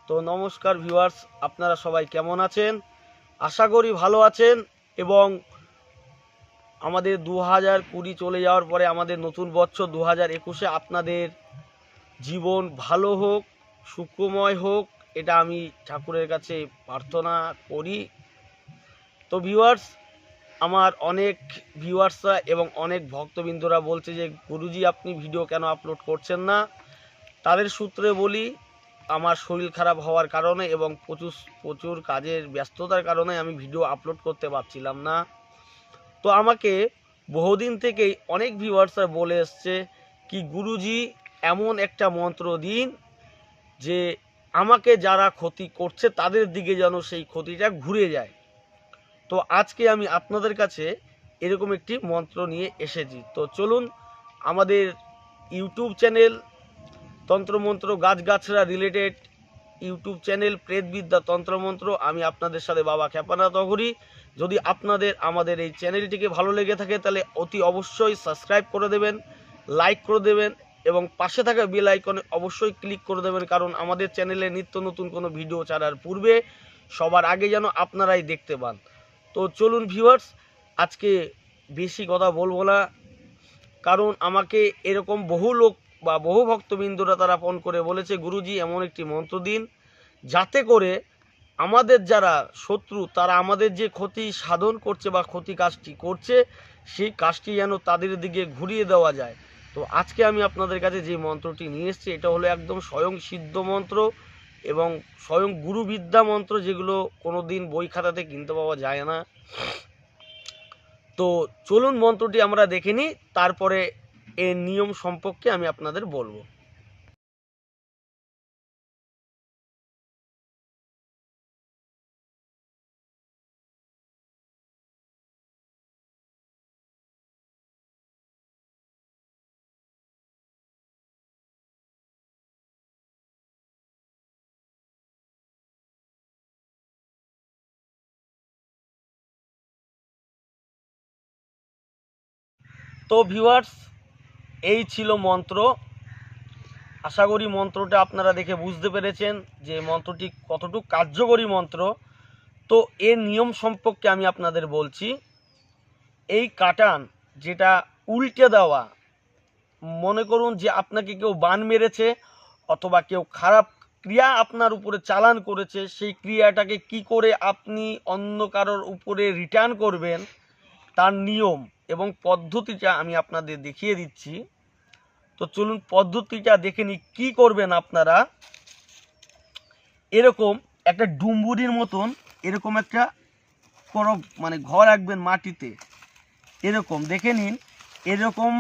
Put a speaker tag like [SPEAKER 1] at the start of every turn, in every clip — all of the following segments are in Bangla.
[SPEAKER 1] তো নমস্কার ভিউয়ার্স, আপনারা সবাই কেমন আছেন? আশা করি ভালো আছেন এবং আমাদের 2020 চলে যাওয়ার পরে আমাদের নতুন বছর 2021-এ আপনাদের জীবন ভালো হোক, সুখময় হোক, এটা আমি ঠাকুরের কাছে প্রার্থনা করি। তো ভিউয়ার্স, আমার অনেক ভিউয়ার্সরা এবং অনেক ভক্তবৃন্দরা বলছে যে গুরুজি আপনি ভিডিও কেন আপলোড করছেন না। তাদের সূত্রে বলি, আমার শরীর খারাপ হওয়ার কারণে এবং প্রচুর কাজের ব্যস্ততার কারণে আমি ভিডিও আপলোড করতে পারছিলাম না। তো আমাকে বহুদিন থেকেই অনেক ভিউয়ার্সরা বলে এসছে কি গুরুজি এমন একটা মন্ত্র দিন যে আমাকে যারা ক্ষতি করছে তাদের দিকে যেন সেই ক্ষতিটা ঘুরে যায়। তো আজকে আমি আপনাদের কাছে এরকম একটি মন্ত্র নিয়ে এসেছি। তো চলুন, আমাদের ইউটিউব চ্যানেল তন্ত্রমন্ত্র গাছগাছরা রিলেটেড ইউটিউব চ্যানেল প্রেতবিদ্যা তন্ত্রমন্ত্র, আমি আপনাদের সাথে বাবা ক্ষেপনাথ অঘরী। যদি আপনাদের আমাদের এই চ্যানেলটিকে ভালো লেগে থাকে তাহলে অতি অবশ্যই সাবস্ক্রাইব করে দেবেন, লাইক করে দেবেন এবং পাশে থাকা বেল আইকনে অবশ্যই ক্লিক করে দেবেন, কারণ আমাদের চ্যানেলে নিত্য নতুন কোনো ভিডিও ছাড়ার পূর্বে সবার আগে যেন আপনারাই দেখতে পান। তো চলুন ভিউয়ার্স, আজকে বেশি কথা বলবো না, কারণ আমাকে এরকম বহু লোক বা বহু ভক্তবৃন্দরা তারা ফোন করে বলেছে গুরুজি এমন একটি মন্ত্র দিন যাতে করে আমাদের যারা শত্রু তারা আমাদের যে ক্ষতি সাধন করছে বা ক্ষতি কাজটি করছে সেই কাজটি যেন তাদের দিকে ঘুরিয়ে দেওয়া যায়। তো আজকে আমি আপনাদের কাছে যে মন্ত্রটি নিয়ে এসেছি এটা হলো একদম স্বয়ং সিদ্ধ মন্ত্র এবং স্বয়ং গুরুবিদ্যা মন্ত্র, যেগুলো কোনো দিন বই খাতাতে কিনতে পাওয়া যায় না। তো চলুন মন্ত্রটি আমরা দেখে নিই, তারপরে এর নিয়ম সম্পর্কে আমি আপনাদের বলবো। তো ভিউয়ার্স, এই ছিল মন্ত্র। আশা করি মন্ত্রটা আপনারা দেখে বুঝতে পেরেছেন যে মন্ত্রটি কতটুকু কার্যকরী মন্ত্র। তো এর নিয়ম সম্পর্কে আমি আপনাদের বলছি। এই কাটান যেটা উল্টে দেওয়া, মনে করুন যে আপনাকে কেউ বান মেরেছে অথবা কেউ খারাপ ক্রিয়া আপনার উপরে চালান করেছে, সেই ক্রিয়াটাকে কি করে আপনি অন্য কারোর উপরে রিটার্ন করবেন তার নিয়ম এবং পদ্ধতিটা আমি আপনাদের দেখিয়ে দিচ্ছি। তো চলুন পদ্ধতিটা দেখে নিই। কী করবেন আপনারা, এরকম একটা ডুম্বুরির মতন এরকম একটা মানে ঘর রাখবেন মাটিতে, এরকম দেখে নিন, এরকম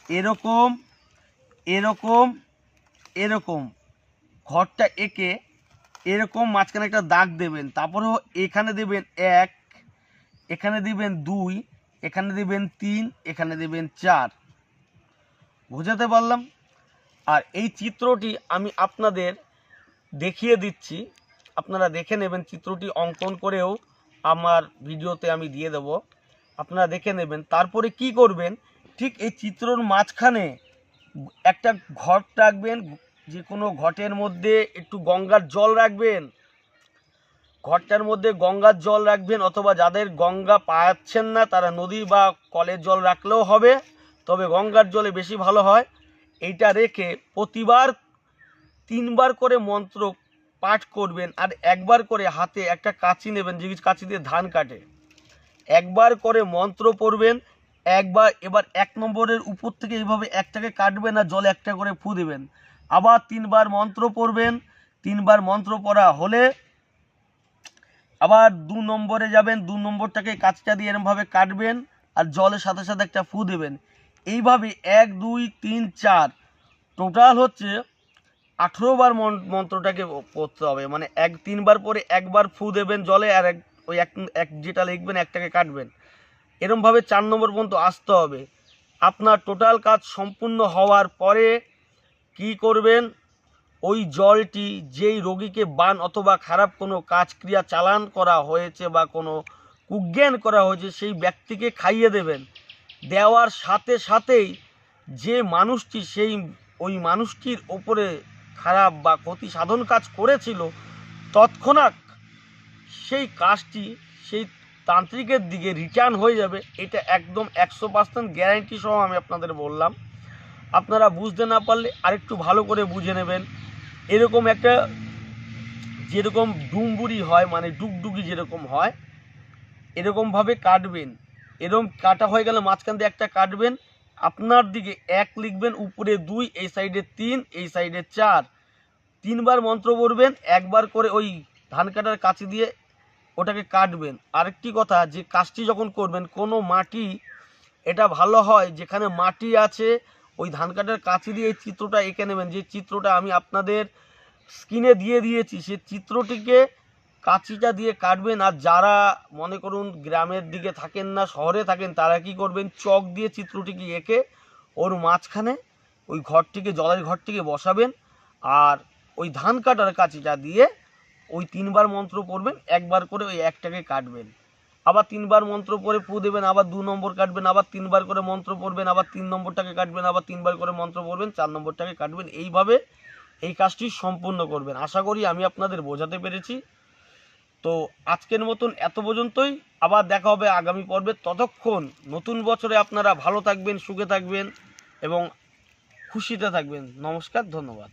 [SPEAKER 1] এরকম এরকম এরকম ঘরটা এঁকে এরকম মাঝখানে একটা দাগ দেবেন, তারপরেও এখানে দেবেন 1, এখানে দিবেন 2, এখানে দিবেন 3, এখানে দিবেন 4। বুঝাতে পারলাম? আর এই চিত্রটি আমি আপনাদের দেখিয়ে দিচ্ছি, আপনারা দেখে নেবেন। চিত্রটি অঙ্কন করেও আমার ভিডিওতে আমি দিয়ে দেব, আপনারা দেখে নেবেন। তারপরে কি করবেন, ঠিক এই চিত্রর মাঝখানে একটা ঘট রাখবেন, যে কোনো ঘটের মধ্যে একটু গঙ্গার জল রাখবেন, ঘরটার মধ্যে গঙ্গার জল রাখবেন, অথবা যাদের গঙ্গা পাচ্ছেন না তারা নদী বা কলের জল রাখলেও হবে, তবে গঙ্গার জলে বেশি ভালো হয়। এইটা রেখে প্রতিবার 3 বার করে মন্ত্র পাঠ করবেন, আর একবার করে হাতে একটা কাঁচি নেবেন, যে কাঁচি দিয়ে ধান কাটে, একবার করে মন্ত্র পড়বেন একবার। এবার 1 নম্বরের উপর থেকে এইভাবে একটাকে কাটবেন আর জলে একটা করে ফু দেবেন, আবার 3 বার মন্ত্র পড়বেন। 3 বার মন্ত্র পড়া হলে আবার 2 নম্বরে যাবেন, 2 নম্বরটাকে কাঁচিটা দিয়ে এরমভাবে কাটবেন আর জলের সাথে সাথে একটা ফু দেবেন। এইভাবে 1, 2, 3, 4 টোটাল হচ্ছে 18 বার মন্ত্রটাকে পড়তে হবে। মানে 3 বার পরে একবার ফু দেবেন জলে, আর ওই এক যেটা লিখবেন একটাকে কাটবেন, এরমভাবে 4 নম্বর পর্যন্ত আসতে হবে। আপনার টোটাল কাজ সম্পূর্ণ হওয়ার পরে কি করবেন, ওই জলটি যেই রোগীকে বান অথবা খারাপ কোনো কাজ ক্রিয়া চালান করা হয়েছে বা কোনো কুজ্ঞান করা হয়েছে সেই ব্যক্তিকে খাইয়ে দেবেন। দেওয়ার সাথে সাথেই যে মানুষটি ওই মানুষটির ওপরে খারাপ বা ক্ষতি সাধন কাজ করেছিল, তৎক্ষণাৎ সেই কাজটি সেই তান্ত্রিকের দিকে রিটার্ন হয়ে যাবে। এটা একদম 100% গ্যারান্টি সহ আমি আপনাদের বললাম। আপনারা বুঝতে না পারলে আরেকটু ভালো করে বুঝে নেবেন। এরকম একটা যেরকম ডুমবুরি হয়, মানে ডুগডুগি যেরকম হয়, এরকমভাবে কাটবেন। এরকম কাটা হয়ে গেলে মাঝখান দিয়ে একটা কাটবেন, আপনার দিকে 1 লিখবেন, উপরে 2, এই সাইডে 3, এই সাইডে 4, 3বার মন্ত্র পড়বেন, একবার করে ওই ধান কাটার কাঁচি দিয়ে ওটাকে কাটবেন। আরেকটি কথা, যে কাজটি যখন করবেন কোনো মাটি, এটা ভালো হয় যেখানে মাটি আছে ওই ধান কাটার কাঁচি দিয়ে এই চিত্রটা এঁকে নেবেন। যে চিত্রটা আমি আপনাদের স্ক্রিনে দিয়ে দিয়েছি, সেই চিত্রটিকে কাঁচিটা দিয়ে কাটবেন। আর যারা মনে করুন গ্রামের দিকে থাকেন না, শহরে থাকেন, তারা কি করবেন, চক দিয়ে চিত্রটিকে এঁকে ওর মাঝখানে ওই ঘরটিকে, জলের ঘরটিকে বসাবেন। আর ওই ধান কাটার কাঁচিটা দিয়ে ওই 3বার মন্ত্র পড়বেন, একবার করে ওই একটাকে কাটবেন, আবার 3বার মন্ত্র পড়ে ফু দেবেন, আবার 2 নম্বর কাটবেন, আবার 3বার করে মন্ত্র পড়বেন, আবার 3 নম্বরটাকে কাটবেন, আবার 3বার করে মন্ত্র পড়বেন, 4 নম্বরটাকে কাটবেন। এইভাবে এই কাজটি সম্পূর্ণ করবেন। আশা করি আমি আপনাদের বোঝাতে পেরেছি। তো আজকের মতন এত পর্যন্তই, আবার দেখা হবে আগামী পর্বে। ততক্ষণ নতুন বছরে আপনারা ভালো থাকবেন, সুখে থাকবেন এবং খুশিতে থাকবেন। নমস্কার, ধন্যবাদ।